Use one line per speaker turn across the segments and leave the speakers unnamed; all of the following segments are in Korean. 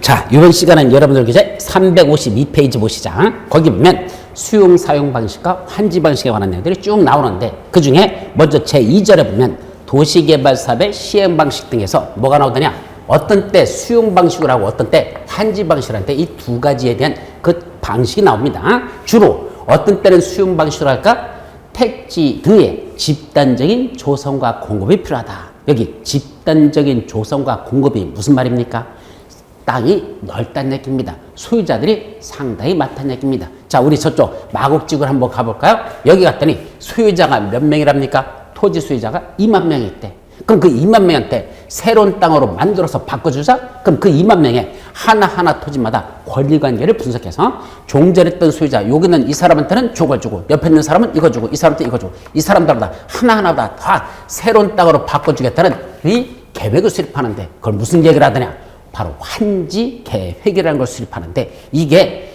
자, 이번 시간은 여러분들 이제 352페이지 보시자. 거기 보면 수용 사용 방식과 환지 방식에 관한 내용들이 쭉 나오는데 그 중에 먼저 제2절에 보면 도시개발 사업의 시행 방식 등에서 뭐가 나오더냐? 어떤 때 수용 방식으로 하고 어떤 때 환지 방식으로 하는데 이 두 가지에 대한 그 방식이 나옵니다. 주로 어떤 때는 수용 방식으로 할까? 택지 등의 집단적인 조성과 공급이 필요하다. 여기 집단적인 조성과 공급이 무슨 말입니까? 땅이 넓다는 얘기입니다. 소유자들이 상당히 많다는 얘기입니다. 자, 우리 저쪽 마곡지구를 한번 가볼까요? 여기 갔더니 소유자가 몇 명이랍니까? 토지 소유자가 2만 명이 있대. 그럼 그 2만 명한테 새로운 땅으로 만들어서 바꿔주자? 그럼 그 2만 명의 하나하나 토지마다 권리관계를 분석해서 종전했던 소유자, 여기는 이 사람한테는 저걸 주고, 옆에 있는 사람은 이거 주고, 이 사람한테 이거 주고, 이 사람들마다 하나하나마다 다 새로운 땅으로 바꿔주겠다는 이 계획을 수립하는데 그걸 무슨 계획을 하더냐? 바로 환지 계획이라는 걸 수립하는데 이게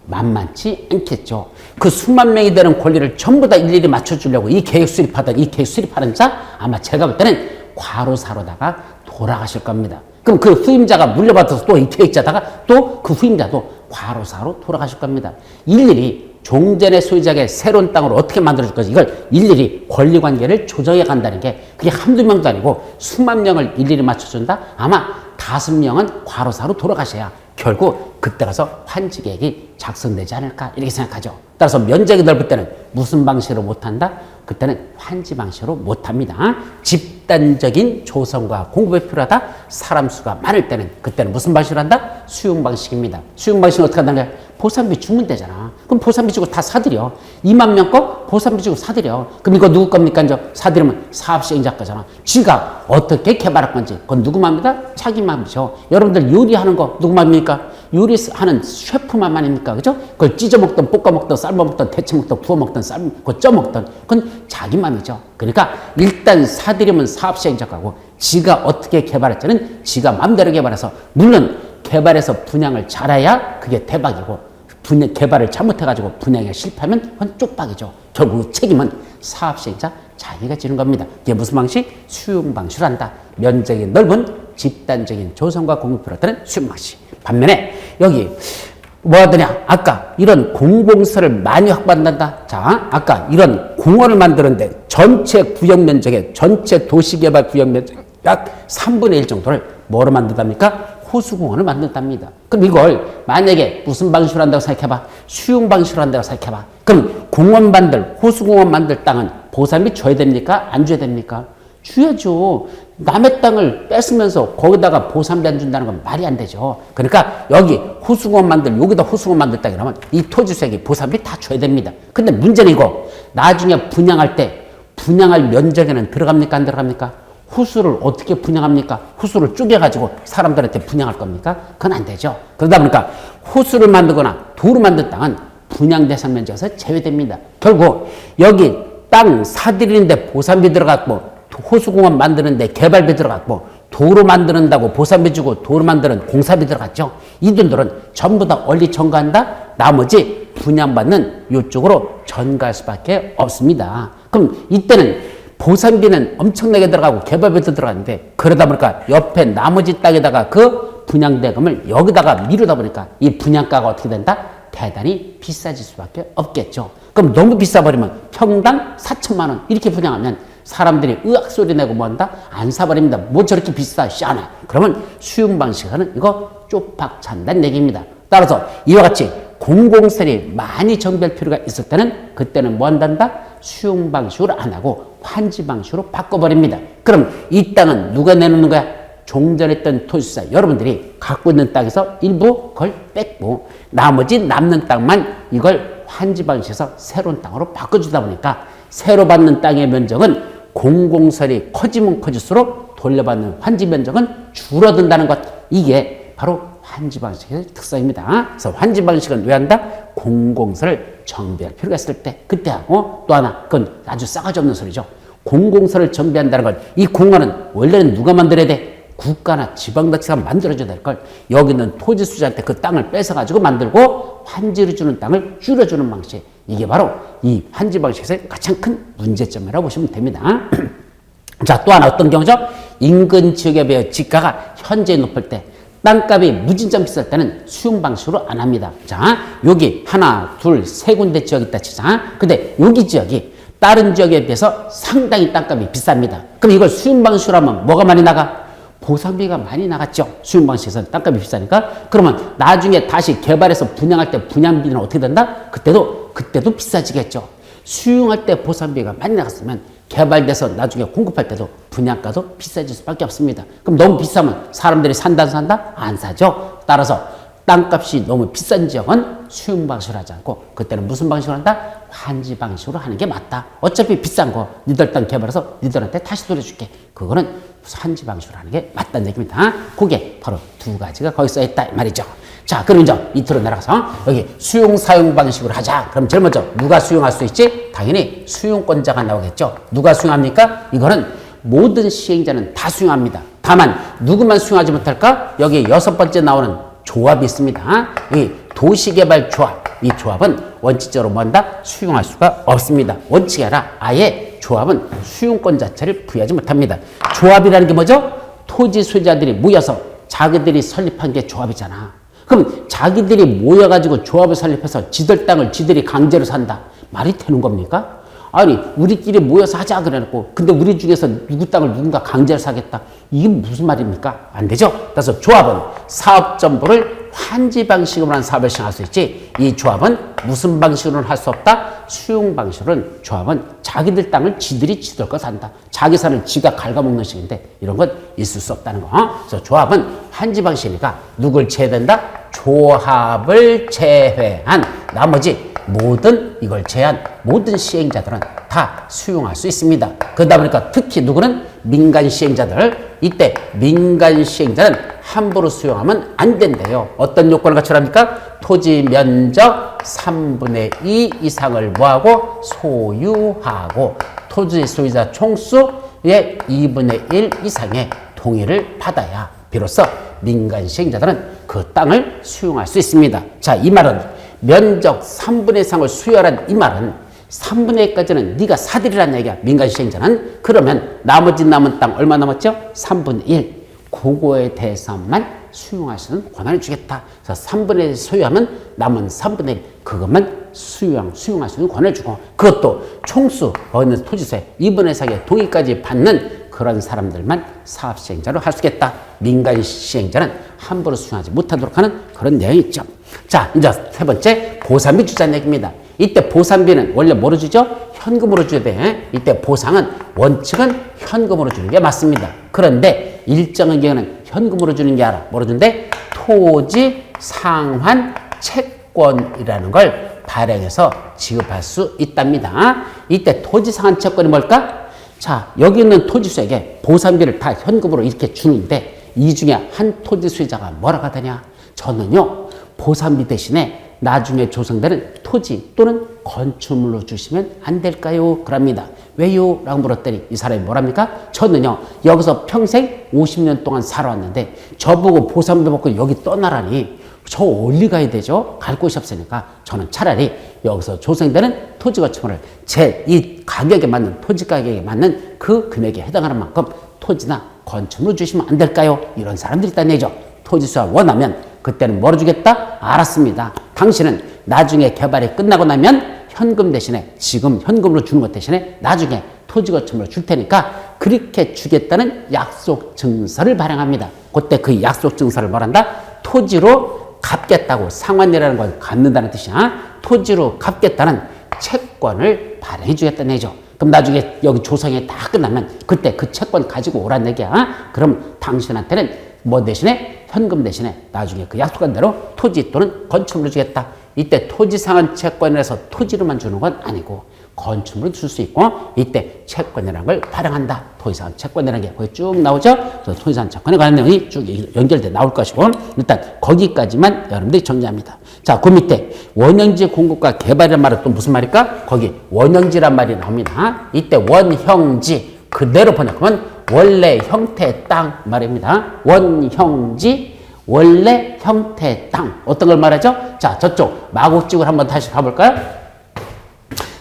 만만치 않겠죠. 그 수만 명이 되는 권리를 전부 다 일일이 맞춰주려고 이 계획 수립하는 자 아마 제가 볼 때는 과로사로다가 돌아가실 겁니다. 그럼 그 후임자가 물려받아서 또 이 계획자다가 또 그 후임자도 과로사로 돌아가실 겁니다. 일일이 종전의 소유자에게 새로운 땅으로 어떻게 만들어줄 거지? 이걸 일일이 권리관계를 조정해 간다는 게 그게 한두 명도 아니고 수만 명을 일일이 맞춰준다? 아마 5명은 과로사로 돌아가셔야 결국 그때 가서 환지 계획이 작성되지 않을까 이렇게 생각하죠. 따라서 면적이 넓을 때는 무슨 방식으로 못한다? 그때는 환지 방식으로 못합니다. 집단적인 조성과 공급이 필요하다. 사람 수가 많을 때는 그때는 무슨 방식으로 한다? 수용 방식입니다. 수용 방식은 어떻게 한다는 거야? 보상비 주면 되잖아. 그럼 보상비 주고 다 사들여. 2만 명 거 보상비 주고 사들여. 그럼 이거 누구 겁니까? 이제 사들이면 사업 시행자 거잖아. 쥐가 어떻게 개발할 건지 그건 누구 맘입니다? 자기 맘이죠. 여러분들 요리하는 거 누구 맘입니까? 요리하는 셰프만 맘입니까? 그죠? 그걸 찢어 먹든 볶아 먹든 삶아 먹든 데쳐 먹든 구워 먹든 쪄 먹든 그건 자기 맘이죠. 그러니까 일단 사들이면 사업 시행자 거고 지가 어떻게 개발할지는 지가 맘대로 개발해서 물론 개발해서 분양을 잘해야 그게 대박이고 개발을 잘못해가지고 분양에 실패하면 그건 쪽박이죠. 결국 책임은 사업시행자 자기가 지는 겁니다. 이게 무슨 방식? 수용 방식으로 한다. 면적이 넓은 집단적인 조성과 공급을 필요하다는 수용 방식. 반면에 여기 뭐 하더냐? 아까 이런 공공세를 많이 확보한다. 자, 아까 이런 공원을 만드는데 전체 구역 면적의 전체 도시개발 구역 면적 약 3분의 1 정도를 뭐로 만든답니까? 호수공원을 만든답니다. 그럼 이걸 만약에 무슨 방식으로 한다고 생각해봐? 수용 방식으로 한다고 생각해봐. 그럼 공원 만들, 호수공원 만들 땅은 보상비 줘야 됩니까? 안 줘야 됩니까? 줘야죠. 남의 땅을 뺏으면서 거기다가 보상비 안 준다는 건 말이 안 되죠. 그러니까 여기 호수공원 만들, 여기다 호수공원 만들 땅 이러면 이 토지수익이 보상비 다 줘야 됩니다. 근데 문제는 이거 나중에 분양할 때 분양할 면적에는 들어갑니까? 안 들어갑니까? 호수를 어떻게 분양합니까? 호수를 쪼개가지고 사람들한테 분양할 겁니까? 그건 안 되죠. 그러다 보니까 호수를 만들거나 도로 만든 땅은 분양 대상 면적에서 제외됩니다. 결국 여기 땅 사들이는데 보상비 들어갔고 호수공원 만드는데 개발비 들어갔고 도로 만드는다고 보상비 주고 도로 만드는 공사비 들어갔죠. 이 돈들은 전부 다 원리 전가한다. 나머지 분양받는 이쪽으로 전가할 수밖에 없습니다. 그럼 이때는 보상비는 엄청나게 들어가고 개발비도 들어가는데 그러다 보니까 옆에 나머지 땅에다가 그 분양대금을 여기다가 미루다 보니까 이 분양가가 어떻게 된다? 대단히 비싸질 수밖에 없겠죠. 그럼 너무 비싸버리면 평당 4천만 원 이렇게 분양하면 사람들이 으악 소리 내고 뭐 한다? 안 사버립니다. 뭐 저렇게 비싸 샤나. 그러면 수용 방식은 이거 쪽박 찬다는 얘기입니다. 따라서 이와 같이 공공세를 많이 정비할 필요가 있을 때는 그때는 뭐 한단다? 수용 방식으로 안 하고 환지 방식으로 바꿔버립니다. 그럼 이 땅은 누가 내놓는 거야? 종전했던 토지사 여러분들이 갖고 있는 땅에서 일부 그걸 뺏고 나머지 남는 땅만 이걸 환지 방식에서 새로운 땅으로 바꿔주다 보니까 새로 받는 땅의 면적은 공공설이 커지면 커질수록 돌려받는 환지 면적은 줄어든다는 것. 이게 바로 환지 방식의 특성입니다. 그래서 환지 방식은 왜 한다? 공공설을 정비할 필요가 있을 때 그때 하고 또 하나 그건 아주 싸가지 없는 소리죠. 공공설을 정비한다는 걸 이 공원은 원래는 누가 만들어야 돼? 국가나 지방자치가 만들어줘야 될 걸 여기는 토지수자한테 그 땅을 뺏어가지고 만들고 환지를 주는 땅을 줄여주는 방식. 이게 바로 이 환지 방식에서의 가장 큰 문제점이라고 보시면 됩니다. 자, 또 하나 어떤 경우죠? 인근 지역에 비해 지가가 현재 높을 때 땅값이 무진장 비쌀 때는 수용 방식으로 안 합니다. 자, 여기 하나, 둘, 세 군데 지역이 있다 치자. 근데 여기 지역이 다른 지역에 비해서 상당히 땅값이 비쌉니다. 그럼 이걸 수용 방식으로 하면 뭐가 많이 나가? 보상비가 많이 나갔죠. 수용 방식에서는 땅값이 비싸니까. 그러면 나중에 다시 개발해서 분양할 때 분양비는 어떻게 된다? 그때도 비싸지겠죠. 수용할 때 보상비가 많이 나갔으면 개발돼서 나중에 공급할 때도 분양가도 비싸질 수밖에 없습니다. 그럼 너무 비싸면 사람들이 산다 안 산다? 안 사죠. 따라서 땅값이 너무 비싼 지역은 수용 방식으로 하지 않고 그때는 무슨 방식으로 한다? 환지 방식으로 하는 게 맞다. 어차피 비싼 거 니들 땅 개발해서 니들한테 다시 돌려줄게. 그거는 환지 방식으로 하는 게 맞다는 얘기입니다. 그게 바로 두 가지가 거기 써 있다 말이죠. 자, 그럼 이제 밑으로 내려가서 여기 수용 사용 방식으로 하자. 그럼 제일 먼저 누가 수용할 수 있지? 당연히 수용권자가 나오겠죠. 누가 수용합니까? 이거는 모든 시행자는 다 수용합니다. 다만 누구만 수용하지 못할까? 여기 6번째 나오는 조합이 있습니다. 이 도시개발조합. 이 조합은 원칙적으로 뭐한다? 수용할 수가 없습니다. 원칙이 아니라 아예 조합은 수용권 자체를 부여하지 못합니다. 조합이라는 게 뭐죠? 토지 소유자들이 모여서 자기들이 설립한 게 조합이잖아. 그럼 자기들이 모여가지고 조합을 설립해서 지들 땅을 지들이 강제로 산다. 말이 되는 겁니까? 아니, 우리끼리 모여서 하자 그래놓고 근데 우리 중에서 누구 땅을 누군가 강제로 사겠다. 이게 무슨 말입니까? 안 되죠. 그래서 조합은 사업정보를 환지 방식으로 한 사업을 시행할 수 있지. 이 조합은 무슨 방식으로는 할 수 없다? 수용 방식으로는 조합은 자기들 땅을 지들이 지들 거 산다. 자기 산을 지가 갉아먹는 식인데 이런 건 있을 수 없다는 거. 그래서 조합은 환지 방식이니까 누굴 제외된다? 조합을 제외한 나머지 모든 이걸 제한 모든 시행자들은 다 수용할 수 있습니다. 그러다 보니까 특히 누구는 민간 시행자들. 이때 민간 시행자는 함부로 수용하면 안 된대요. 어떤 요건을 갖추랍니까? 토지 면적 3분의 2 이상을 뭐하고 소유하고 토지 소유자 총수의 2분의 1 이상의 동의를 받아야 비로소 민간 시행자들은 그 땅을 수용할 수 있습니다. 자, 이 말은 면적 3분의 1 이상을 수여하라는 이 말은 3분의 1까지는 네가 사들이라는 얘기야. 민간 시행자는. 그러면 나머지 남은 땅 얼마 남았죠? 3분의 1. 그거에 대해서만 수용할 수 있는 권한을 주겠다. 그래서 3분의 1 소유하면 남은 3분의 1 그것만 수용할 수 있는 권한을 주고 그것도 총수 어느 토지세 2분의 4의 동의까지 받는 그런 사람들만 사업시행자로 할 수 있겠다. 민간 시행자는 함부로 수용하지 못하도록 하는 그런 내용이 있죠. 자, 이제 세 번째 보상비 주자는 얘기입니다. 이때 보상비는 원래 뭐로 주죠? 현금으로 줘야 돼. 이때 보상은 원칙은 현금으로 주는 게 맞습니다. 그런데 일정한 경우는 현금으로 주는 게 아니라 뭐로 준대? 토지 상환 채권이라는 걸 발행해서 지급할 수 있답니다. 이때 토지 상환 채권이 뭘까? 자, 여기 있는 토지 수에게 보상비를 다 현금으로 이렇게 주는데 이 중에 한 토지 소유자가 뭐라고 하더냐? 저는요, 보상비 대신에 나중에 조성되는 토지 또는 건축물로 주시면 안 될까요? 그럽니다. 왜요? 라고 물었더니 이 사람이 뭐랍니까? 저는요, 여기서 평생 50년 동안 살아왔는데 저보고 보상비 받고 여기 떠나라니 저 어디 가야 되죠? 갈 곳이 없으니까 저는 차라리 여기서 조성되는 토지 건축물을 제 이 가격에 맞는 토지 가격에 맞는 그 금액에 해당하는 만큼 토지나 건축물을 주시면 안 될까요? 이런 사람들이 있다는 얘기죠. 토지 수가 원하면 그때는 뭐로 주겠다? 알았습니다. 당신은 나중에 개발이 끝나고 나면 현금 대신에 지금 현금으로 주는 것 대신에 나중에 토지 건축물을 줄 테니까 그렇게 주겠다는 약속 증서를 발행합니다. 그때 그 약속 증서를 뭐란다? 토지로 갚겠다고 상환이라는 걸 갚는다는 뜻이야. 토지로 갚겠다는 채권을 발행해 주겠다는 얘기죠. 그럼 나중에 여기 조성이 다 끝나면 그때 그 채권 가지고 오라는 얘기야. 그럼 당신한테는 뭐 대신에 현금 대신에 나중에 그 약속한 대로 토지 또는 건축물을 주겠다. 이때 토지 상환 채권이라서 토지로만 주는 건 아니고 건축물을 줄 수 있고 이때 채권이라는 걸 발행한다. 토지 상환 채권이라는 게 거기 쭉 나오죠. 그래서 토지 상환 채권에 관한 내용이 쭉 연결돼 나올 것이고 일단 거기까지만 여러분들이 정리합니다. 자, 그 밑에 원형지 공급과 개발이란 말은 또 무슨 말일까? 거기 원형지란 말이 나옵니다. 이때 원형지 그대로 번역하면 원래 형태의 땅 말입니다. 원형지 원래 형태의 땅 어떤 걸 말하죠? 자, 저쪽 마곡지구를 한번 다시 가볼까요?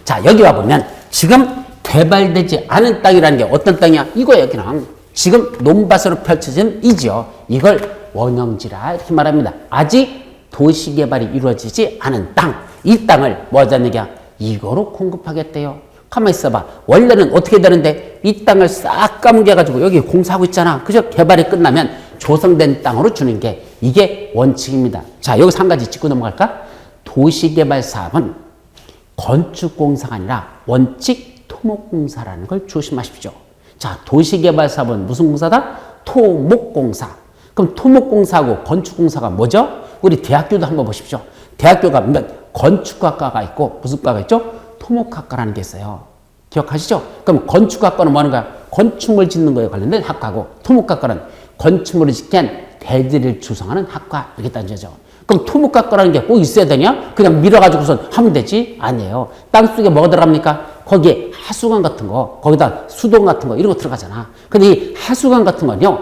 자, 여기 와보면 지금 개발되지 않은 땅이라는 게 어떤 땅이야? 이거예요. 그냥 지금 논밭으로 펼쳐진 이지요. 이걸 원형지라 이렇게 말합니다. 아직 도시개발이 이루어지지 않은 땅, 이 땅을 뭐 하자는 얘기야? 이거로 공급하겠대요. 가만히 있어봐. 원래는 어떻게 되는데 이 땅을 싹 까뭉개가지고 여기 공사하고 있잖아. 그죠? 개발이 끝나면 조성된 땅으로 주는 게 이게 원칙입니다. 자, 여기서 한 가지 짚고 넘어갈까? 도시개발 사업은 건축공사가 아니라 원칙 토목공사라는 걸 조심하십시오. 자, 도시개발 사업은 무슨 공사다? 토목공사. 그럼 토목공사하고 건축공사가 뭐죠? 우리 대학교도 한번 보십시오. 대학교 가면 건축학과가 있고 무슨 과가 있죠? 토목학과라는 게 있어요. 기억하시죠? 그럼 건축학과는 뭐 하는 거야? 건축물 짓는 거에 관련된 학과고, 토목학과는 건축물을 짓기 위한 대지를 조성하는 학과, 이렇게 따지죠. 그럼 토목학과라는 게 꼭 있어야 되냐? 그냥 밀어가지고선 하면 되지? 아니에요. 땅속에 뭐가 들어갑니까? 거기에 하수관 같은 거, 거기다 수동 같은 거, 이런 거 들어가잖아. 근데 이 하수관 같은 건요,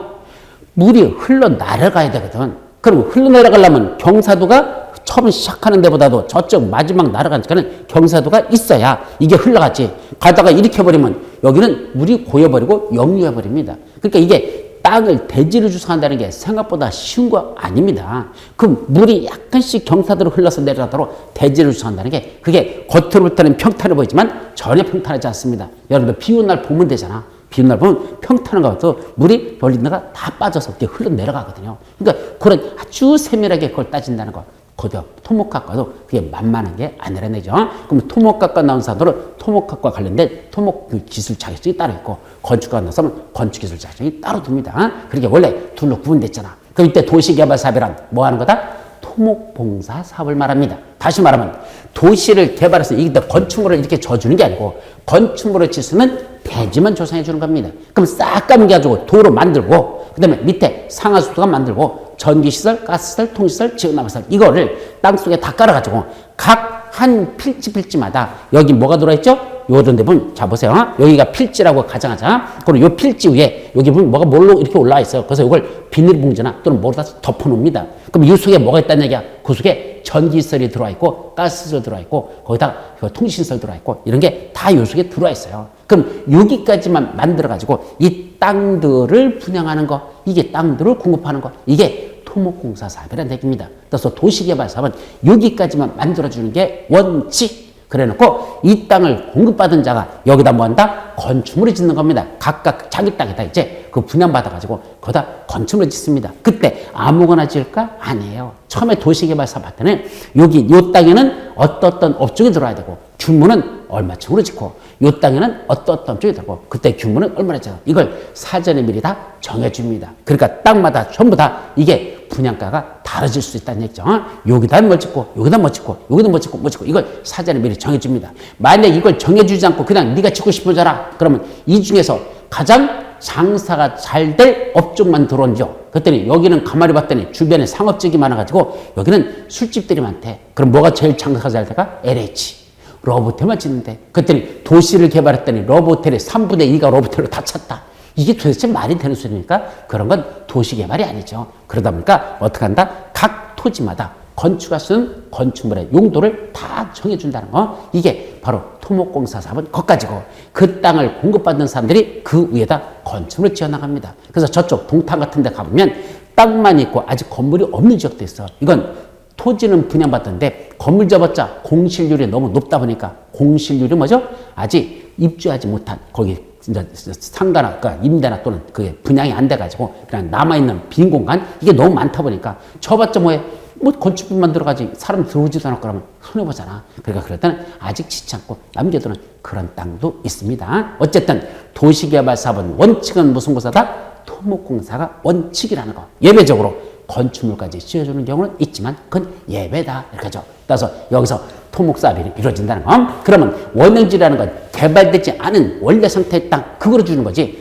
물이 흘러내려가야 되거든. 그럼 흘러내려가려면 경사도가 처음 시작하는 데보다도 저쪽 마지막 날아가니까는 경사도가 있어야 이게 흘러가지. 가다가 이렇게 해버리면 여기는 물이 고여버리고 역류해버립니다. 그러니까 이게 땅을 대지를 주성한다는 게 생각보다 쉬운 거 아닙니다. 그 물이 약간씩 경사도로 흘러서 내려가도록 대지를 주성한다는 게 그게 겉으로부터는 평탄해 보이지만 전혀 평탄하지 않습니다. 여러분들 비 오는 날 보면 되잖아. 비 오는 날 보면 평탄한 것도 물이 열린다가 다 빠져서 이렇게 흘러내려가거든요. 그러니까 그런 아주 세밀하게 그걸 따진다는 거. 거기다 토목학과도 그게 만만한 게 아니라는 얘기죠. 그럼 토목학과 나온 사람들은 토목학과 관련된 토목기술 자격증이 따로 있고, 건축학과 나온 사람은 건축기술 자격증이 따로 둡니다. 그렇게 원래 둘로 구분됐잖아. 그럼 이때 도시개발 사업이란 뭐 하는 거다? 토목봉사 사업을 말합니다. 다시 말하면 도시를 개발해서 이게 건축물을 이렇게 져주는 게 아니고 건축물을 짓으면 대지만 조성해 주는 겁니다. 그럼 싹 감겨가지고 도로 만들고, 그 다음에 밑에 상하수도가 만들고, 전기시설, 가스시설, 통시설, 지역난방시설, 이거를 땅속에 다 깔아가지고 각 한 필지마다 여기 뭐가 들어있죠? 요런 데 보면, 자 보세요. 여기가 필지라고 가정하자. 그리고 요 필지 위에 여기 보면 뭐가 뭘로 이렇게 올라와 있어요. 그래서 이걸 비닐봉지나 또는 뭐로 다 덮어놓습니다. 그럼 이 속에 뭐가 있다는 얘기야? 그 속에 전기시설이 들어와 있고, 가스시설 들어와 있고, 거기다 통신시설 들어와 있고, 이런 게 다 요 속에 들어와 있어요. 그럼 여기까지만 만들어가지고 이 땅들을 분양하는 거, 이게 땅들을 공급하는 거, 이게 토목공사 사업이라는 얘기입니다. 그래서 도시개발 사업은 여기까지만 만들어주는 게 원칙. 그래놓고 이 땅을 공급받은 자가 여기다 뭐 한다? 건축물을 짓는 겁니다. 각각 자기 땅에다 이제 그 분양받아가지고 거기다 건축물을 짓습니다. 그때 아무거나 지을까? 아니에요. 처음에 도시개발 사업 할 때는 여기 요 땅에는 어떤 업종이 들어와야 되고, 규모는 얼마층으로 짓고, 요 땅에는 어떤 업종이 들어가고, 그때 규모는 얼마나 짓고, 이걸 사전에 미리 다 정해줍니다. 그러니까 땅마다 전부 다 이게 분양가가 다르질 수 있다는 얘기죠. 여기다 뭐 짓고, 여기다 뭐 짓고, 여기다 뭐 짓고, 뭐 짓고, 이걸 사전에 미리 정해줍니다. 만약 이걸 정해주지 않고 그냥 네가 짓고 싶은 자라, 그러면 이 중에서 가장 장사가 잘 될 업종만 들어온죠. 그랬더니 여기는 가만히 봤더니 주변에 상업지역이 많아가지고 여기는 술집들이 많대. 그럼 뭐가 제일 장사가 잘 될까? LH. 러브호텔만 짓는데. 그랬더니 도시를 개발했더니 러브호텔의 3분의 2가 러브호텔로 다 찼다. 이게 도대체 말이 되는 소리입니까? 그런 건 도시개발이 아니죠. 그러다 보니까 어떻게 한다? 각 토지마다 건축할 수 있는 건축물의 용도를 다 정해준다는 거. 이게 바로 토목공사 사업은 그것가지고 그 땅을 공급받는 사람들이 그 위에다 건축물을 지어나갑니다. 그래서 저쪽 동탄 같은 데 가보면 땅만 있고 아직 건물이 없는 지역도 있어. 이건 토지는 분양받던데 건물 접었자 공실률이 너무 높다 보니까, 공실률이 뭐죠? 아직 입주하지 못한 거기 상가나 그러니까 임대나 또는 그게 분양이 안 돼가지고 그냥 남아있는 빈 공간, 이게 너무 많다 보니까 저봤자 뭐해? 뭐 건축물만 들어가지 사람 들어오지도 않을 거라면 손해보잖아. 그러니까 그럴 때는 아직 짓지 않고 남겨두는 그런 땅도 있습니다. 어쨌든 도시개발 사업은 원칙은 무슨 공사다? 토목공사가 원칙이라는 거. 예외적으로 건축물까지 지어주는 경우는 있지만 그건 예외다 이렇게 하죠. 따라서 여기서 토목사업이 이루어진다는 거. 그러면 원형지라는 건 개발되지 않은 원래 상태의 땅, 그거로 주는 거지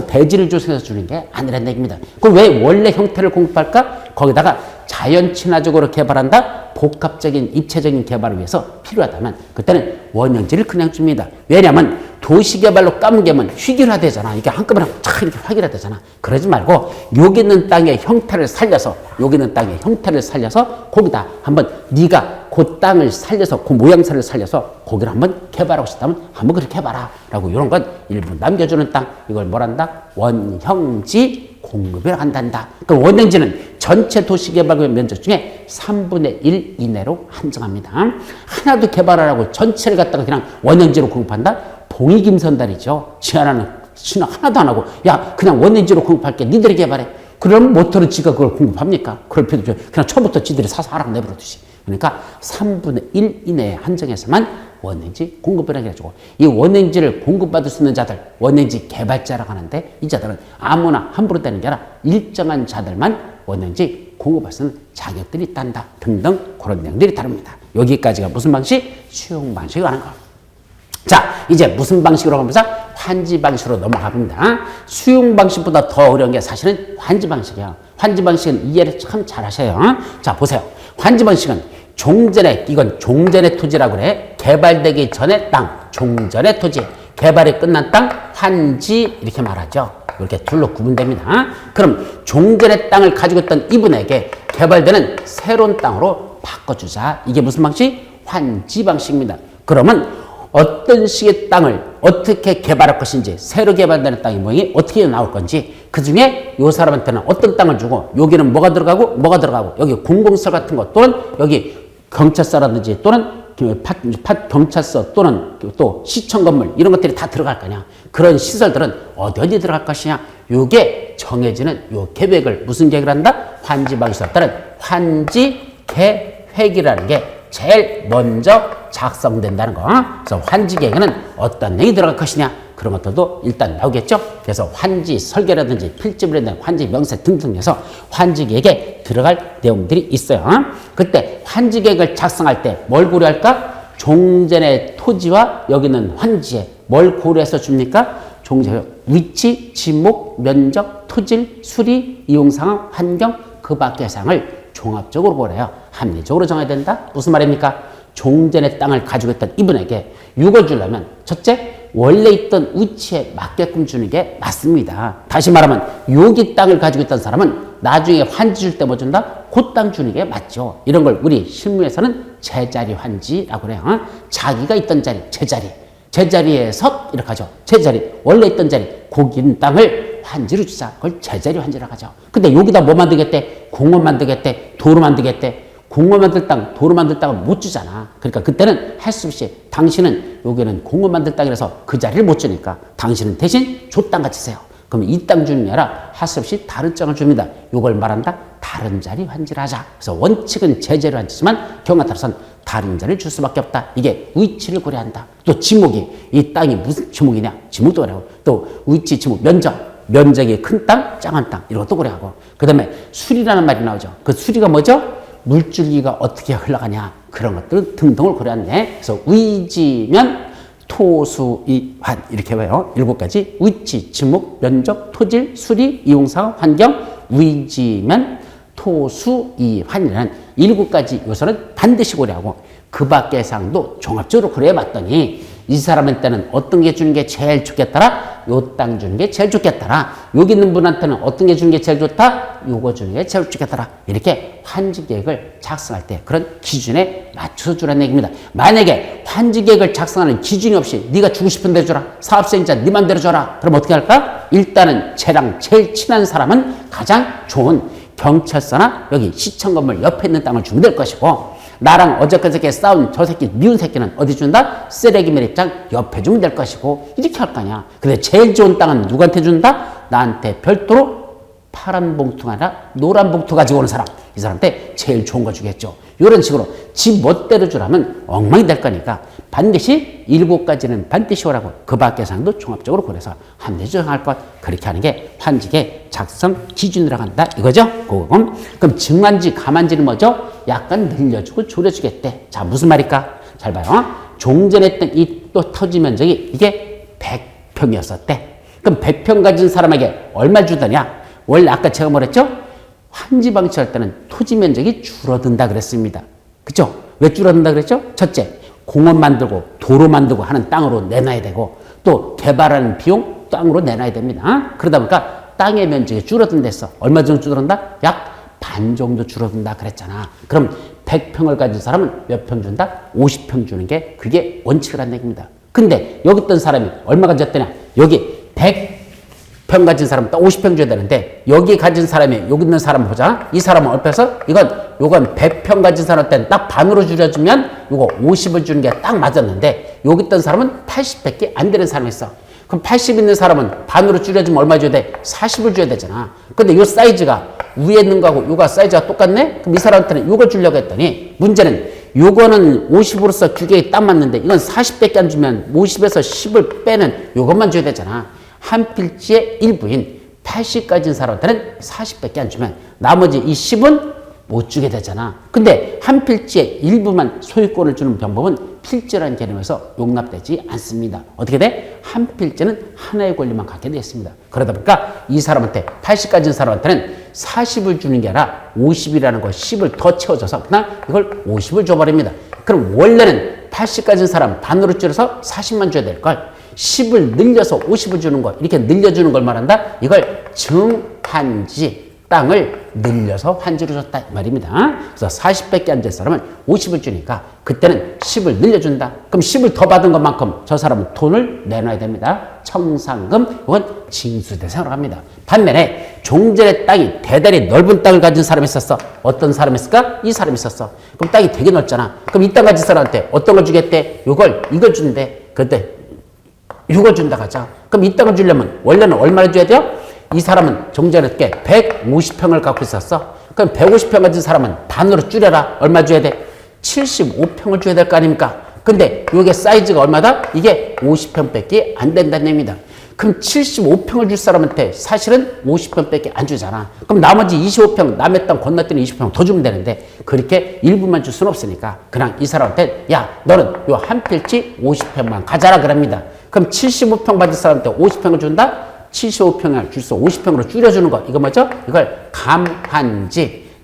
대지를 조성해서 주는 게 아니라는 얘기입니다. 그럼 왜 원래 형태를 공급할까? 거기다가 자연 친화적으로 개발한다? 복합적인 입체적인 개발을 위해서 필요하다면 그때는 원형지를 그냥 줍니다. 왜냐하면 도시개발로 까먹으면 휘길화되잖아. 이게 한꺼번에 착 이렇게 휘길화되잖아. 그러지 말고 여기 있는 땅의 형태를 살려서, 여기 있는 땅의 형태를 살려서 거기다 한번 네가 그 땅을 살려서, 그 모양새를 살려서 거기를 한번 개발하고 싶다면 한번 그렇게 해봐라 라고, 이런 건 일부 남겨주는 땅, 이걸 뭐란다? 원형지 공급을 한단다. 그럼 원행지는 전체 도시개발구역 면적 중에 3분의 1 이내로 한정합니다. 하나도 개발 안 하고 전체를 갖다가 그냥 원행지로 공급한다? 봉이김선달이죠. 지하라는 신호 하나도 안 하고 야 그냥 원행지로 공급할게 니들이 개발해. 그럼 모터는 지가 그걸 공급합니까? 그럴 필요도 없죠. 그냥 처음부터 지들이 사서 하라고 내버려두지. 그러니까 3분의 1 이내에 한정해서만 원행지 공급을 해가지고 이 원행지를 공급받을 수 있는 자들 원행지 개발자라고 하는데 이 자들은 아무나 함부로 되는 게 아니라 일정한 자들만 원행지 공급할 수 있는 자격들이 있단다 등등 그런 내용들이 다릅니다. 여기까지가 무슨 방식? 수용 방식을 하는 거. 자 이제 무슨 방식으로 하면서 환지 방식으로 넘어가 봅니다. 수용 방식보다 더 어려운 게 사실은 환지 방식이에요. 환지 방식은 이해를 참 잘하셔요. 자 보세요. 환지 방식은 종전의 이건 종전의 토지라고 그래. 개발되기 전의 땅, 종전의 토지. 개발이 끝난 땅, 환지 이렇게 말하죠. 이렇게 둘로 구분됩니다. 그럼 종전의 땅을 가지고 있던 이분에게 개발되는 새로운 땅으로 바꿔주자. 이게 무슨 방식? 환지 방식입니다. 그러면 어떤 식의 땅을 어떻게 개발할 것인지 새로 개발되는 땅의 모양이 어떻게 나올 건지 그중에 이 사람한테는 어떤 땅을 주고 여기는 뭐가 들어가고 여기 공공시설 같은 것 또는 여기 경찰서라든지 또는 경찰서 또는 또 시청 건물 이런 것들이 다 들어갈 거냐. 그런 시설들은 어디 들어갈 것이냐. 요게 정해지는 요 계획을 무슨 계획을 한다? 환지 방식에 따른 환지 계획이라는 게 제일 먼저 작성된다는 거. 그래서 환지 계획에는 어떤 내용이 들어갈 것이냐. 그런 것들도 일단 나오겠죠. 그래서 환지 설계라든지 필집을 했는 환지 명세 등등에서 환지 계획에 들어갈 내용들이 있어요. 그때 환지 계획을 작성할 때 뭘 고려할까? 종전의 토지와 여기는 환지에 뭘 고려해서 줍니까? 종전의 위치, 지목, 면적, 토질, 수리, 이용상황, 환경, 그 밖의 사항을 종합적으로 고려해요. 합리적으로 정해야 된다. 무슨 말입니까? 종전의 땅을 가지고 있던 이분에게 6을 주려면 첫째, 원래 있던 위치에 맞게끔 주는 게 맞습니다. 다시 말하면 여기 땅을 가지고 있던 사람은 나중에 환지 줄 때 뭐 준다? 그 땅 주는 게 맞죠. 이런 걸 우리 실무에서는 제자리 환지라고 그래요. 자기가 있던 자리, 제자리에서 이렇게 하죠. 제자리, 원래 있던 자리, 거기 있는 땅을 환지로 주자. 그걸 제자리 환지라고 하죠. 근데 여기다 뭐 만들겠대? 공원 만들겠대? 도로 만들겠대? 공원 만들 땅, 도로 만들 땅은 못 주잖아. 그러니까 그때는 할 수 없이 당신은 여기는 공원 만들 땅이라서 그 자리를 못 주니까 당신은 대신 저 땅 같이 세요. 그럼 이 땅 주는 게 아니라 할 수 없이 다른 땅을 줍니다. 이걸 말한다? 다른 자리 환지를 하자. 그래서 원칙은 제자리 환지지만 경우에 따라서는 다른 자리를 줄 수밖에 없다. 이게 위치를 고려한다. 또 지목이 이 땅이 무슨 지목이냐? 지목도 고려하고 또 위치, 지목, 면적이 큰 땅, 작은 땅 이런 것도 고려하고 그 다음에 수리라는 말이 나오죠. 그 수리가 뭐죠? 물줄기가 어떻게 흘러가냐 그런 것들 등등을 고려하는데 그래서 위지면 토수이환 이렇게 봐요. 7가지 위치, 지목, 면적, 토질, 수리, 이용사항, 환경, 위지면 토수이환이라는 7가지 요소는 반드시 고려하고 그 밖의 사항도 종합적으로 고려해 봤더니 이 사람한테는 어떤 게 주는 게 제일 좋겠더라? 요 땅 주는 게 제일 좋겠더라. 여기 있는 분한테는 어떤 게 주는 게 제일 좋다? 요거 주는 게 제일 좋겠더라. 이렇게 환지 계획을 작성할 때 그런 기준에 맞춰서 주라는 얘기입니다. 만약에 환지 계획을 작성하는 기준이 없이 네가 주고 싶은 대로 줘라. 사업자인자 네 맘대로 줘라. 그럼 어떻게 할까? 일단은 쟤랑 제일 친한 사람은 가장 좋은 경찰서나 여기 시청 건물 옆에 있는 땅을 주면 될 것이고 나랑 어저께 싸운 저 새끼 미운 새끼는 어디 준다? 쓰레기 매립장 옆에 주면 될 것이고 이렇게 할 거 아니야. 근데 제일 좋은 땅은 누구한테 준다? 나한테 별도로 파란 봉투가 아니라 노란 봉투 가지고 오는 사람 이 사람한테 제일 좋은 거 주겠죠. 이런 식으로 지 멋대로 주라면 엉망이 될 거니까 반드시 7가지는 반드시 오라고 그 밖의 사항도 종합적으로 고려해서 합리적으로 정할 것 그렇게 하는 게 환지계 작성 기준이라고 한다 이거죠. 그럼 증환지 감환지는 뭐죠? 약간 늘려주고 줄여주겠대. 자 무슨 말일까? 잘 봐요. 종전했던 이 또 토지 면적이 이게 100평이었었대. 그럼 100평 가진 사람에게 얼마 주더냐? 원래 아까 제가 뭐랬죠? 환지 방치할 때는 토지 면적이 줄어든다 그랬습니다. 그죠? 왜 줄어든다 그랬죠? 첫째, 공원 만들고 도로 만들고 하는 땅으로 내놔야 되고 또 개발하는 비용 땅으로 내놔야 됩니다. 그러다 보니까 땅의 면적이 줄어든댔어. 얼마 정도 줄어든다? 약 반 정도 줄어든다 그랬잖아. 그럼 100평을 가진 사람은 몇 평 준다? 50평 주는 게 그게 원칙이라는 얘기입니다. 근데 여기 있던 사람이 얼마 가졌더냐? 여기 100평 가진 사람 딱 50평 줘야 되는데 여기 가진 사람이 여기 있는 사람 보자. 이 사람은 얼핏해서 요건 100평 가진 사람한테는 딱 반으로 줄여주면 요거 50을 주는 게 딱 맞았는데 여기 있던 사람은 80밖에 안 되는 사람이 있어. 그럼 80 있는 사람은 반으로 줄여주면 얼마 줘야 돼? 40을 줘야 되잖아. 근데 요 사이즈가 위에 있는 거하고 요가 사이즈가 똑같네? 그럼 이 사람한테는 요걸 주려고 했더니 문제는 요거는 50으로서 규격이 딱 맞는데 이건 40밖에 안 주면 50에서 10을 빼는 요것만 줘야 되잖아. 한 필지의 일부인 80 가진 사람한테는 40밖에 안 주면 나머지 이 10은 못 주게 되잖아. 근데 한 필지의 일부만 소유권을 주는 방법은 필지라는 개념에서 용납되지 않습니다. 어떻게 돼? 한 필지는 하나의 권리만 갖게 되어 있습니다. 그러다 보니까 이 사람한테 80 가진 사람한테는 40을 주는 게 아니라 50이라는 거 10을 더 채워줘서 그냥 이걸 50을 줘버립니다. 그럼 원래는 80 가진 사람 반으로 줄여서 40만 줘야 될 걸 10을 늘려서 50을 주는 거 이렇게 늘려주는 걸 말한다. 이걸 증환지 땅을 늘려서 환지로 줬다 이 말입니다. 그래서 40밖에 안 될 사람은 50을 주니까 그때는 10을 늘려준다. 그럼 10을 더 받은 것만큼 저 사람은 돈을 내놔야 됩니다. 청산금 혹은 징수 대상으로 합니다. 반면에 종전의 땅이 대단히 넓은 땅을 가진 사람이 있었어. 어떤 사람이 있을까? 이 사람이 있었어. 그럼 땅이 되게 넓잖아. 그럼 이 땅 가진 사람한테 어떤 걸 주겠대? 이걸 준대. 그때 이걸 준다 가자. 그럼 이 땅을 주려면 원래는 얼마를 줘야 돼요? 이 사람은 종전에 150평을 갖고 있었어. 그럼 150평 가진 사람은 반으로 줄여라. 얼마 줘야 돼? 75평을 줘야 될 거 아닙니까? 근데 이게 사이즈가 얼마다? 이게 50평밖에 안 된다는 얘기입니다. 그럼 75평을 줄 사람한테 사실은 50평밖에 안 주잖아. 그럼 나머지 25평, 남의 땅 건너뛰는 20평 더 주면 되는데 그렇게 일부만 줄 수는 없으니까 그냥 이 사람한테 야 너는 요 한 필지 50평만 가져라 그럽니다. 그럼 75평 받을 사람한테 50평을 준다? 75평을 줄서 50평으로 줄여주는 거 이거 뭐죠? 이걸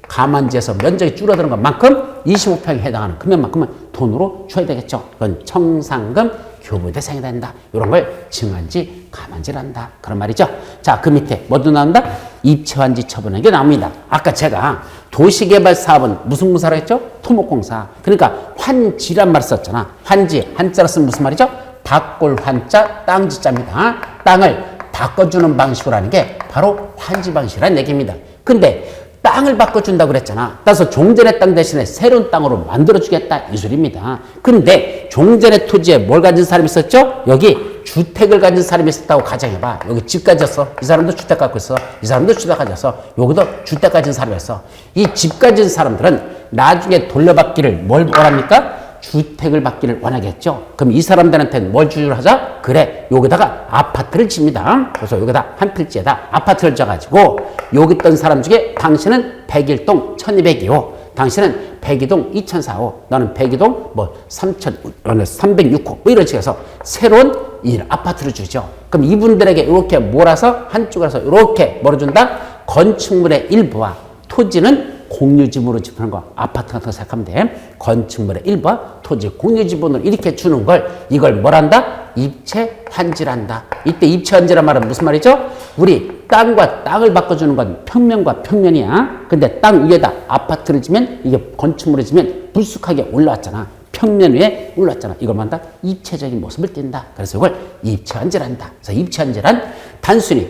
감한지에서 면적이 줄어드는 것만큼 25평에 해당하는 금액만큼은 돈으로 줘야 되겠죠. 그건 청산금 교부 대상이 된다. 이런 걸 증한지 감한지란다. 그런 말이죠. 자, 그 밑에 뭐도 나온다? 입체환지 처분하는 게 나옵니다. 아까 제가 도시개발 사업은 무슨 공사라고 했죠? 토목공사. 그러니까 환지란 말 썼잖아. 환지 한자로 쓰면 무슨 말이죠? 닭골 환자 땅지자입니다. 땅을 바꿔주는 방식으로 하는 게 바로 환지 방식이라는 얘기입니다. 근데 땅을 바꿔준다고 그랬잖아. 따라서 종전의 땅 대신에 새로운 땅으로 만들어주겠다 이 소리입니다. 근데 종전의 토지에 뭘 가진 사람이 있었죠? 여기 주택을 가진 사람이 있었다고 가정해봐. 여기 집 가졌어. 이 사람도 주택 갖고 있어. 이 사람도 주택 가졌어. 여기도 주택 가진 사람이었어. 이 집 가진 사람들은 나중에 돌려받기를 뭘 원합니까? 주택을 받기를 원하겠죠. 그럼 이 사람들한테는 뭘 주기로 하자? 그래, 여기다가 아파트를 집니다. 그래서 여기다 한 필지에다 아파트를 져가지고 여기 있던 사람 중에 당신은 101동 1202호, 당신은 102동 2004호, 너는 102동 306호 뭐 이런 식으로 해서 새로운 이 아파트를 주죠. 그럼 이분들에게 이렇게 몰아서 한쪽에서 이렇게 뭐를 준다? 건축물의 일부와 토지는 공유지분으로 집하는 거 아파트 같은 거 생각하면 돼. 건축물의 일부와 토지 공유지분으로 이렇게 주는 걸 이걸 뭘 한다? 입체환지란다. 이때 입체환지란 말은 무슨 말이죠? 우리 땅과 땅을 바꿔주는 건 평면과 평면이야. 근데 땅 위에다 아파트를 지면 이게 건축물을 지면 불쑥하게 올라왔잖아. 평면 위에 올랐잖아. 이걸 만다 입체적인 모습을 띈다. 그래서 이걸 입체환지란다. 그래서 입체환지란 단순히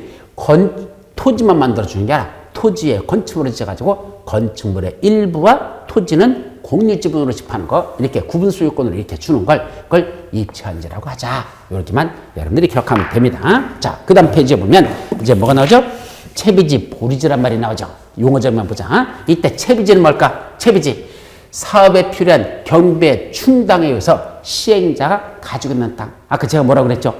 토지만 만들어주는 게 아니라 토지에 건축물을 지어가지고 건축물의 일부와 토지는 공유지분으로 집하는 거 이렇게 구분 소유권으로 이렇게 주는 걸 그걸 입체환지라고 하자. 이렇게만 여러분들이 기억하면 됩니다. 자, 그 다음 페이지에 보면 이제 뭐가 나오죠? 채비지 보리지란 말이 나오죠. 용어적만 보자. 이때 채비지는 뭘까? 채비지 사업에 필요한 경비의 충당에 의해서 시행자가 가지고 있는 땅. 아까 제가 뭐라고 그랬죠?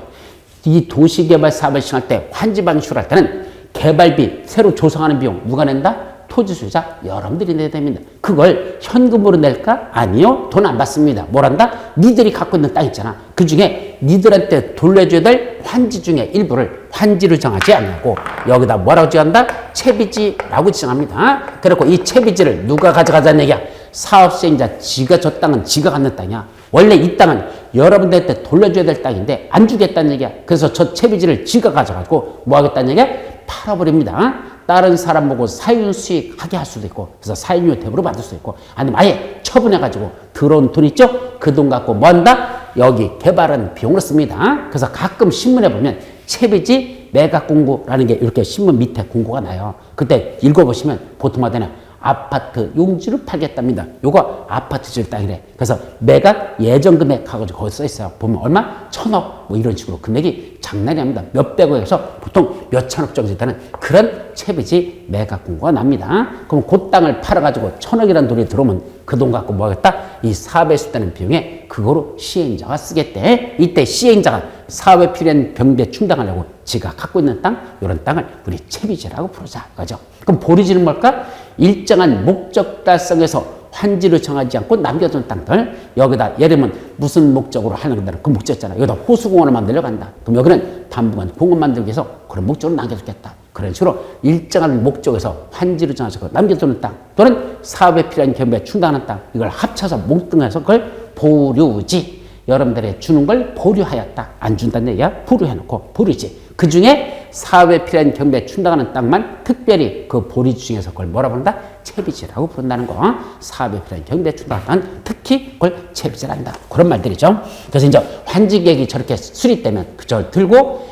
이 도시개발 사업을 시행할 때 환지 방식으로 할 때는 개발비, 새로 조성하는 비용 누가 낸다? 토지 소유자 여러분들이 내야 됩니다. 그걸 현금으로 낼까? 아니요. 돈 안 받습니다. 뭘 한다? 니들이 갖고 있는 땅 있잖아. 그 중에 니들한테 돌려줘야 될 환지 중에 일부를 환지로 정하지 않냐고 여기다 뭐라고 정한다? 채비지라고 정합니다. 그리고 이 채비지를 누가 가져가자는 얘기야? 사업시행자 지가 저 땅은 지가 갖는 땅이야. 원래 이 땅은 여러분들한테 돌려줘야 될 땅인데 안 주겠다는 얘기야. 그래서 저 채비지를 지가 가져가지고 뭐 하겠다는 얘기야? 팔아버립니다. 다른 사람 보고 사윤수익 하게 할 수도 있고 그래서 사윤료 대부로 받을 수도 있고 아니면 아예 처분해가지고 들어온 돈 있죠? 그 돈 갖고 뭐 한다? 여기 개발은 비용으로 씁니다. 그래서 가끔 신문에 보면 채비지 매각 공고라는 게 이렇게 신문 밑에 공고가 나요. 그때 읽어보시면 보통 하더냐 아파트 용지를 팔겠답니다. 요거 아파트 질 땅이래. 그래서 매각 예정 금액 하고 거기 써 있어요. 보면 얼마? 1,000억 뭐 이런 식으로 금액이 장난이 아닙니다. 몇백억에서 보통 몇천억 정도 되는 그런 채비지 매각 공고가 납니다. 그럼 그 땅을 팔아가지고 1,000억이라는 돈이 들어오면 그 돈 갖고 뭐 하겠다? 이 사업에 쓰다는 비용에 그거로 시행자가 쓰겠대. 이때 시행자가 사업에 필요한 경비에 충당하려고 지가 갖고 있는 땅, 이런 땅을 우리 채비지라고 부르자. 그죠? 그럼 보리지는 뭘까? 일정한 목적 달성에서 환지를 정하지 않고 남겨둔 땅들, 여기다 예를 들면 무슨 목적으로 하는 건데 그 목적 있잖아. 여기다 호수공원을 만들려고 한다. 그럼 여기는 당분간 공원 만들기 위해서 그런 목적으로 남겨두겠다. 그런 식으로 일정한 목적에서 환지를 정해서 남겨두는 땅 또는 사업에 필요한 경비에 충당하는 땅, 이걸 합쳐서 몽뚱해서 그걸 보류지. 여러분들이 주는 걸 보류하였다. 안 준다는 얘기야. 보류해놓고 보류지. 그 중에 사업에 필요한 경비에 충당하는 땅만 특별히 그 보류지 중에서 그걸 뭐라 부른다? 채비지라고 부른다는 거. 사업에 필요한 경비에 충당하는 땅은 특히 그걸 채비지란다. 그런 말들이죠. 그래서 이제 환지 계획이 저렇게 수립되면 그걸 들고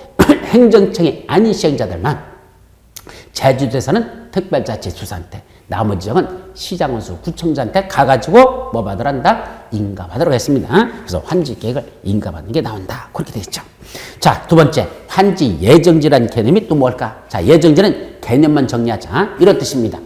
행정청이 아닌 시행자들만 제주도에서는 특별자치수사한테, 나머지 지역은 시장원수, 구청장한테 가가지고 뭐 받으란다? 인가받으러 했습니다. 그래서 환지 계획을 인가받는 게 나온다. 그렇게 되겠죠. 자, 두 번째, 환지 예정지라는 개념이 또 뭘까? 자, 예정지는 개념만 정리하자. 이런 뜻입니다.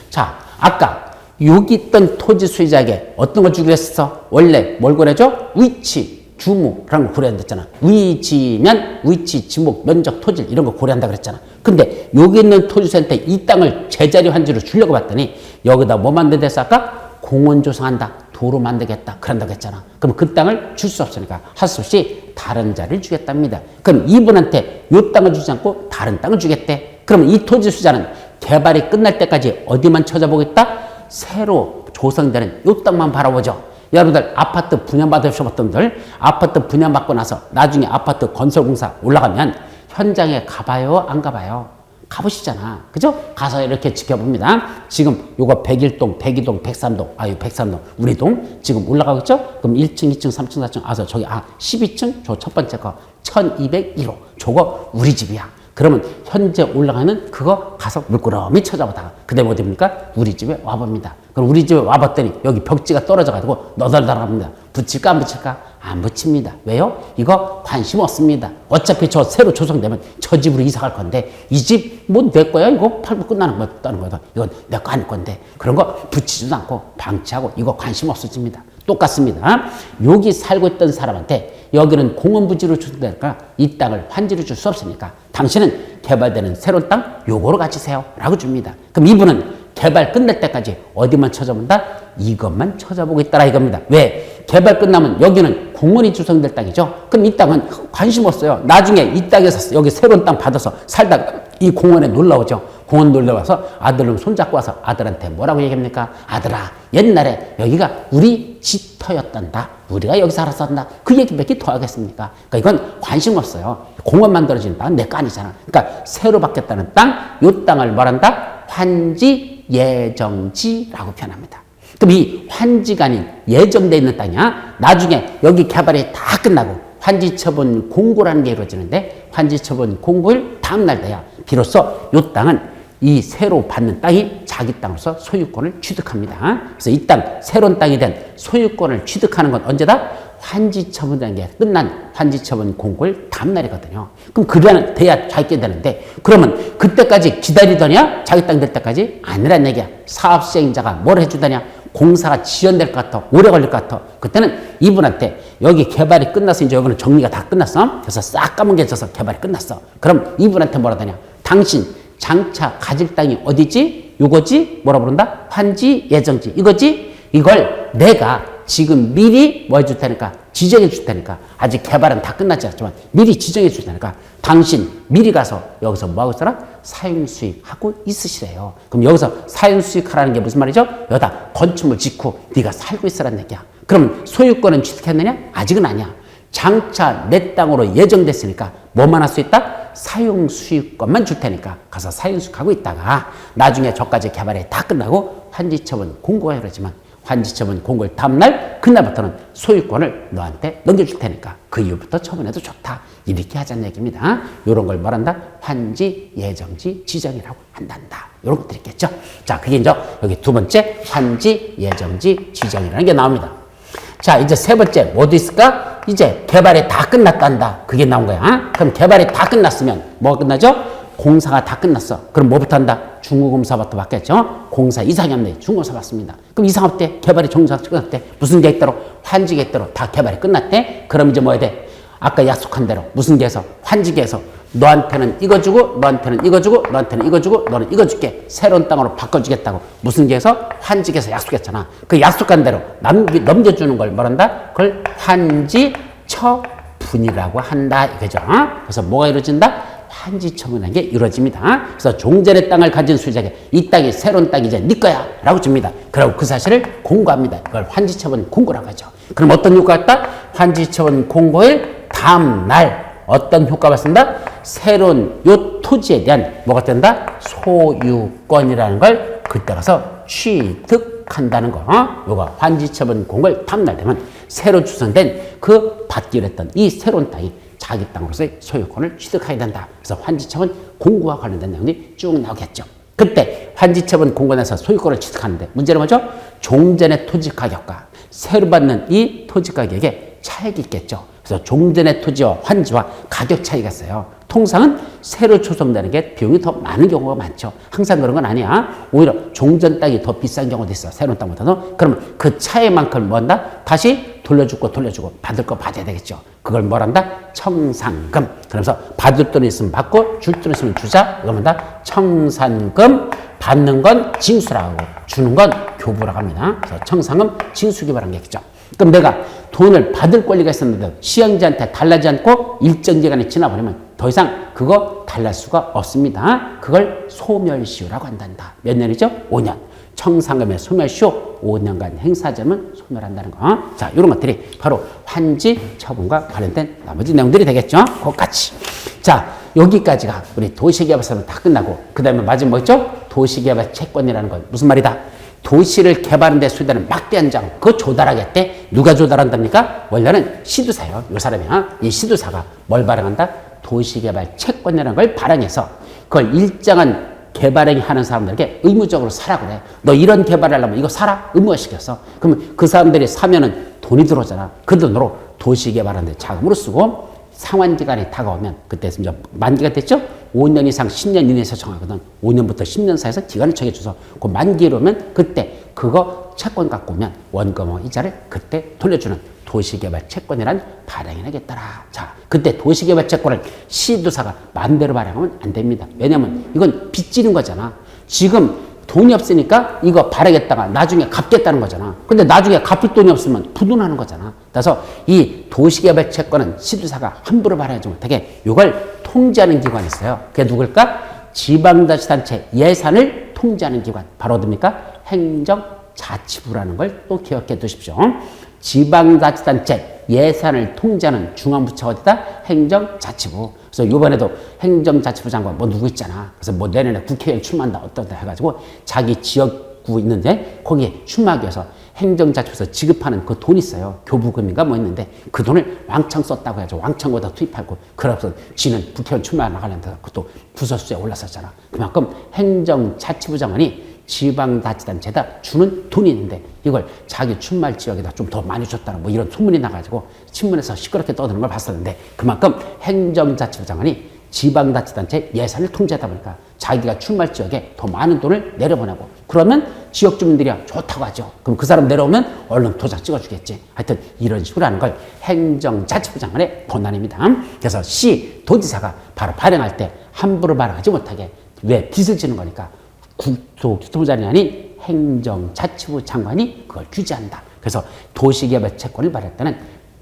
자, 아까 여기 있던 토지 수의자에게 어떤 걸 주기로 했어? 원래 뭘 고려죠? 위치, 주무라는 걸 고려한다 했잖아. 위지면 위치, 지목, 면적, 토질 이런 거 고려한다 그랬잖아. 근데 여기 있는 토지수한테 이 땅을 제자리 환지로 주려고 봤더니 여기다 뭐 만든댔어 아까? 공원 조성한다. 도로 만들겠다. 그런다고 했잖아. 그럼 그 땅을 줄 수 없으니까 할 수 없이 다른 자리를 주겠답니다. 그럼 이분한테 이 땅을 주지 않고 다른 땅을 주겠대. 그러면 이 토지수자는 개발이 끝날 때까지 어디만 찾아보겠다? 새로 조성되는 이 땅만 바라보죠. 여러분들 아파트 분양받으셨던 분들, 아파트 분양받고 나서 나중에 아파트 건설공사 올라가면 현장에 가봐요? 안 가봐요? 가보시잖아. 그죠? 가서 이렇게 지켜봅니다. 지금 요거 101동, 102동, 103동, 103동, 우리 동 지금 올라가고 있죠? 그럼 1층, 2층, 3층, 4층, 저기, 12층, 저 첫 번째 거, 1201호. 저거 우리 집이야. 그러면 현재 올라가는 그거 가서 물끄러미 찾아보다가 그다음에 어디 봅니까? 우리 집에 와봅니다. 그럼 우리 집에 와봤더니 여기 벽지가 떨어져가지고 너덜너덜합니다. 붙일까 안 붙일까? 안 붙입니다. 왜요? 이거 관심 없습니다. 어차피 저 새로 조성되면 저 집으로 이사 갈 건데 이 집 뭐 내 거야? 이거 팔고 끝나는 거야. 이건 내 거 아닐 건데 그런 거 붙이지도 않고 방치하고 이거 관심 없어집니다. 똑같습니다. 여기 살고 있던 사람한테 여기는 공원 부지로 주니까 이 땅을 환지로 줄 수 없으니까 당신은 개발되는 새로운 땅 요거로 가지세요 라고 줍니다. 그럼 이분은 개발 끝날 때까지 어디만 찾아본다? 이것만 찾아보고 있다라 이겁니다. 왜? 개발 끝나면 여기는 공원이 조성될 땅이죠. 그럼 이 땅은 관심 없어요. 나중에 이 땅에서 여기 새로운 땅 받아서 살다가 이 공원에 놀러 오죠. 공원 놀러 와서 아들놈 손잡고 와서 아들한테 뭐라고 얘기합니까? 아들아, 옛날에 여기가 우리 집터였단다. 우리가 여기 살았었다. 그 얘기밖에 더 하겠습니까? 그러니까 이건 관심 없어요. 공원 만들어진 땅은 내 거 아니잖아. 그러니까 새로 받겠다는 땅, 요 땅을 말한다? 환지 예정지라고 표현합니다. 그럼 이 환지가 아닌 예정돼 있는 땅이야. 나중에 여기 개발이 다 끝나고 환지처분 공고라는 게 이루어지는데 환지처분 공고일 다음날 돼야 비로소 이 땅은 이 새로 받는 땅이 자기 땅으로서 소유권을 취득합니다. 그래서 이 땅 새로운 땅이 된 소유권을 취득하는 건 언제다? 환지처분이라는 게 끝난 환지처분 공고일 다음날이거든요. 그럼 그래야 돼야 자기게 되는데 그러면 그때까지 기다리더냐? 자기 땅 될 때까지 아니란 얘기야. 사업 시행자가 뭘 해주더냐? 공사가 지연될 것 같아. 오래 걸릴 것 같아. 그때는 이분한테 여기 개발이 끝났어. 이제 여기는 정리가 다 끝났어. 그래서 싹 까먹게 져서 개발이 끝났어. 그럼 이분한테 뭐라 하더냐? 당신 장차 가질 땅이 어디지? 요거지? 뭐라 부른다? 환지 예정지. 이거지? 이걸 내가 지금 미리 뭐 해줄 테니까 지정해 줄 테니까 아직 개발은 다 끝나지 않지만 미리 지정해 줄 테니까 당신 미리 가서 여기서 뭐 하고 있어라? 사용 수익하고 있으시래요. 그럼 여기서 사용 수익하라는 게 무슨 말이죠? 여기다 건축물 짓고 네가 살고 있으라는 얘기야. 그럼 소유권은 취득했느냐? 아직은 아니야. 장차 내 땅으로 예정됐으니까 뭐만 할 수 있다? 사용 수익권만 줄 테니까 가서 사용 수익하고 있다가 나중에 저까지 개발이 다 끝나고 환지처분 공고가 이루어지면 환지처분 공고일 다음날 그날부터는 소유권을 너한테 넘겨줄 테니까 그 이후부터 처분해도 좋다. 이렇게 하자는 얘기입니다. 이런 걸 말한다. 환지, 예정지, 지정이라고 한단다. 이런 것들 있겠죠. 자, 그게 이제 여기 두 번째 환지, 예정지, 지정이라는 게 나옵니다. 자, 이제 세 번째 뭐도 있을까? 이제 개발이 다 끝났단다. 그게 나온 거야. 그럼 개발이 다 끝났으면 뭐가 끝나죠? 공사가 다 끝났어. 그럼 뭐부터 한다? 중공사부터 받겠죠? 공사 이상이 없네. 중공사 받습니다. 그럼 이상 없대. 개발이 종사 끝났대. 무슨 계획대로? 환지 계획대로 다 개발이 끝났대. 그럼 이제 뭐 해야 돼? 아까 약속한 대로 무슨 계획에서? 환지 계획에서 너한테는 이거 주고 너한테는 이거 주고 너한테는 이거 주고 너는 이거 줄게. 새로운 땅으로 바꿔주겠다고. 무슨 계획에서? 환지 계획에서 약속했잖아. 그 약속한 대로 넘겨주는 걸 뭐란다? 그걸 환지 처분이라고 한다. 이거죠. 그래서 뭐가 이루어진다? 환지 처분이라는 게 이루어집니다. 그래서 종전의 땅을 가진 소유자에게 이 땅이 새로운 땅이 이제 네 거야 라고 줍니다. 그리고 그 사실을 공고합니다. 이걸 환지 처분 공고라고 하죠. 그럼 어떤 효과가 있다? 환지 처분 공고일 다음 날 어떤 효과가 있습니다? 새로운 요 토지에 대한 뭐가 된다? 소유권이라는 걸 그때 가서 취득한다는 거. 요거 환지 처분 공고일 다음 날 되면 새로 추정된 그 받기로 했던 이 새로운 땅이 자기 땅으로서의 소유권을 취득하게 된다. 그래서 환지처분 공고와 관련된 내용이 쭉 나오겠죠. 그때 환지처분 공고에서 소유권을 취득하는데 문제는 뭐죠? 종전의 토지 가격과 새로 받는 이 토지 가격에 차이가 있겠죠. 그래서 종전의 토지와 환지와 가격 차이가 있어요. 통상은 새로 조성되는 게 비용이 더 많은 경우가 많죠. 항상 그런 건 아니야. 오히려 종전 땅이 더 비싼 경우도 있어. 새로운 땅보다도. 그러면 그 차이만큼 뭐 한다? 다시 돌려주고 받을 거 받아야 되겠죠. 그걸 뭐란다? 청산금. 그러면서 받을 돈 있으면 받고 줄 돈 있으면 주자. 이거 뭐다? 청산금. 받는 건 징수라고 주는 건 교부라고 합니다. 그래서 청산금 징수교부라는 게 있겠죠. 그럼 내가 돈을 받을 권리가 있었는데 시행자한테 달라지 않고 일정 기간이 지나버리면 더 이상 그거 달랄 수가 없습니다. 그걸 소멸시효라고 한단다. 몇 년이죠? 5년. 청산금의 소멸시효 5년간 행사점은 소멸한다는 거. 자, 이런 것들이 바로 환지 처분과 관련된 나머지 내용들이 되겠죠. 그것같이. 자, 여기까지가 우리 도시개발사는 다 끝나고 그 다음에 마지막 뭐 있죠? 도시개발 채권이라는 건 무슨 말이다? 도시를 개발하는 데 소유되는 막대한 장, 그거 조달하겠대. 누가 조달한답니까? 원래는 시도사예요. 요 사람이야. 이 시도사가 뭘 발행한다? 도시개발 채권이라는 걸 발행해서 그걸 일정한 개발행위 하는 사람들에게 의무적으로 사라고 그래. 너 이런 개발하려면 이거 사라? 의무화 시켰어. 그러면 그 사람들이 사면은 돈이 들어오잖아. 그 돈으로 도시개발하는 데 자금으로 쓰고 상환기간이 다가오면 그때 이제 만기가 됐죠? 5년 이상 10년 이내에서 정하거든. 5년부터 10년 사이에서 기간을 정해줘서 그 만기로 오면 그때 그거 채권 갖고 오면 원금과 이자를 그때 돌려주는 도시개발 채권이란 발행을 하겠더라. 자, 그때 도시개발 채권을 시도사가 마음대로 발행하면 안 됩니다. 왜냐면 이건 빚지는 거잖아. 지금 돈이 없으니까 이거 발행했다가 나중에 갚겠다는 거잖아. 근데 나중에 갚을 돈이 없으면 부도나는 거잖아. 그래서 이 도시개발 채권은 시도사가 함부로 발행하지 못하게 이걸 통제하는 기관이 있어요. 그게 누굴까? 지방자치단체 예산을 통제하는 기관. 바로 어딥니까? 행정자치부라는 걸 또 기억해 두십시오. 지방자치단체 예산을 통제하는 중앙부처가 어디다? 행정자치부. 그래서 이번에도 행정자치부 장관 뭐 누구 있잖아. 그래서 뭐 내년에 국회의원 출마한다 어떠다 해가지고 자기 지역구 있는데 거기에 출마하기 위해서 행정자치부에서 지급하는 그 돈 있어요. 교부금인가 뭐 있는데 그 돈을 왕창 썼다고 해야죠. 왕창 거다 투입하고 그래서 지는 국회의원 출마 나가려는데 그것도 부서수에 올랐었잖아. 그만큼 행정자치부 장관이 지방자치단체에다 주는 돈이 있는데 이걸 자기 출마할 지역에다 좀 더 많이 줬다는 뭐 이런 소문이 나가지고 신문에서 시끄럽게 떠드는 걸 봤었는데 그만큼 행정자치부 장관이 지방자치단체 예산을 통제하다 보니까 자기가 출마할 지역에 더 많은 돈을 내려보내고 그러면 지역 주민들이야 좋다고 하죠. 그럼 그 사람 내려오면 얼른 도장 찍어주겠지. 하여튼 이런 식으로 하는 걸 행정자치부 장관의 권한입니다. 그래서 시 도지사가 바로 발행할 때 함부로 발행하지 못하게 왜 빚을 지는 거니까 국토교통부장이 아닌 행정자치부 장관이 그걸 규제한다. 그래서 도시개발 채권을 발행할 때는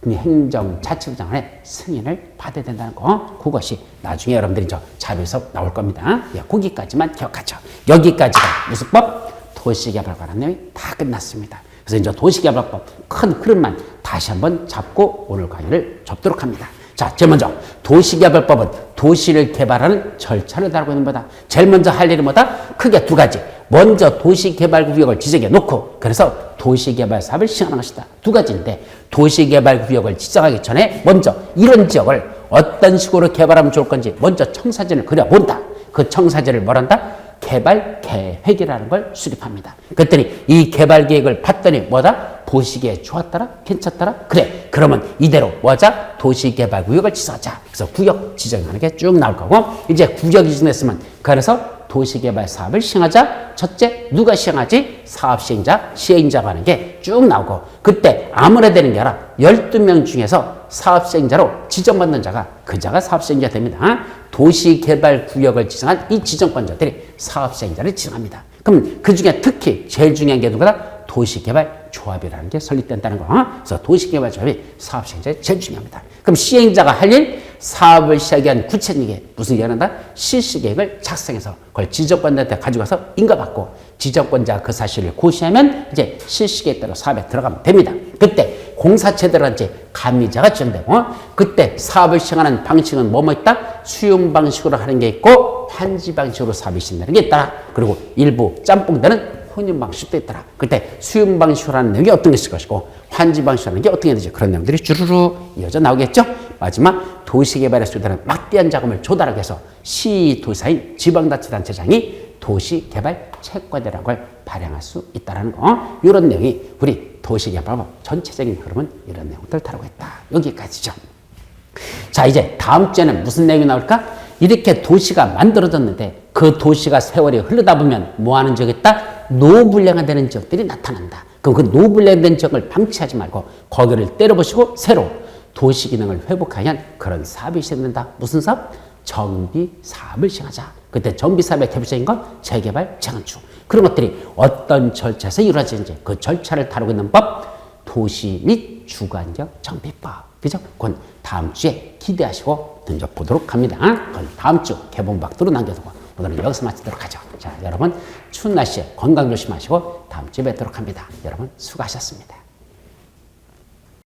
행정자치부 장관의 승인을 받아야 된다는 거. 그것이 나중에 여러분들이 자료에서 나올 겁니다. 예, 거기까지만 기억하죠. 여기까지가 무슨 법? 도시개발 관련 내용이 다 끝났습니다. 그래서 이제 도시개발법 큰 흐름만 다시 한번 잡고 오늘 강의를 접도록 합니다. 자, 제일 먼저 도시개발법은 도시를 개발하는 절차를 다루고 있는 거다. 제일 먼저 할 일이 뭐다? 크게 두 가지. 먼저 도시개발구역을 지정해 놓고 그래서 도시개발 사업을 시행하는 것이다. 두 가지인데 도시개발구역을 지정하기 전에 먼저 이런 지역을 어떤 식으로 개발하면 좋을 건지 먼저 청사진을 그려본다. 그 청사진을 뭐란다? 개발계획이라는 걸 수립합니다. 그랬더니 이 개발계획을 봤더니 뭐다? 보시기에 좋았더라? 괜찮더라? 그래. 그러면 이대로 뭐하자? 도시개발구역을 지정하자. 그래서 구역 지정하는 게 쭉 나올 거고 이제 구역이 지정됐으면 그래서 도시개발 사업을 시행하자. 첫째, 누가 시행하지? 사업시행자, 시행자가 하는 게 쭉 나오고 그때 아무나 되는 게 아니라 12명 중에서 사업시행자로 지정받는 자가 그 자가 사업시행자 됩니다. 도시개발구역을 지정한 이 지정권자들이 사업시행자를 지정합니다. 그럼 그 중에 특히 제일 중요한 게 누구다? 도시개발조합이라는 게 설립된다는 거. 그래서 도시개발조합이 사업시행자에 제일 중요합니다. 그럼 시행자가 할 일, 사업을 시작하기 위한 구체적인 무슨 일을 한다? 실시계획을 작성해서 그걸 지정권자한테 가져가서 인가받고 지정권자가 그 사실을 고시하면 이제 실시계획에 따라 사업에 들어가면 됩니다. 그때 공사체들한테 감리자가 지정되고 그때 사업을 시행하는 방식은 뭐뭐 있다? 수용 방식으로 하는 게 있고 환지 방식으로 사업이 시행되는 게 있다. 그리고 일부 짬뽕되는 혼인 방식도 있더라. 그때 수용 방식으로 하는 내용이 어떤 게 있을 것이고 환지 방식으로 하는 게 어떻게 되지? 그런 내용들이 주르르 이어져 나오겠죠. 마지막 도시개발에 수행되는 막대한 자금을 조달하기 위해서 시도사인 지방자치단체장이 도시개발 채권이라는 걸 발행할 수 있다는 거. 이런 내용이 우리 도시개발법 전체적인 흐름은 이런 내용들 다루고 있다. 여기까지죠. 자, 이제 다음 주에는 무슨 내용이 나올까? 이렇게 도시가 만들어졌는데 그 도시가 세월이 흐르다 보면 뭐 하는 지역이 있다? 노불량화되는 지역들이 나타난다. 그럼 그 노불량화된 지역을 방치하지 말고 거기를 때려보시고 새로 도시 기능을 회복하기 위한 그런 사업이 시행된다. 무슨 사업? 정비 사업을 시행하자. 그때 정비 사업의 대표적인 건 재개발, 재건축. 그런 것들이 어떤 절차에서 이루어지는지 그 절차를 다루고 있는 법, 도시 및 주관적 정비법. 그죠? 그건 다음 주에 기대하시고 던져보도록 합니다. 그건 다음 주 개봉박도로 남겨두고 오늘은 여기서 마치도록 하죠. 자, 여러분 추운 날씨에 건강 조심하시고 다음 주에 뵙도록 합니다. 여러분 수고하셨습니다.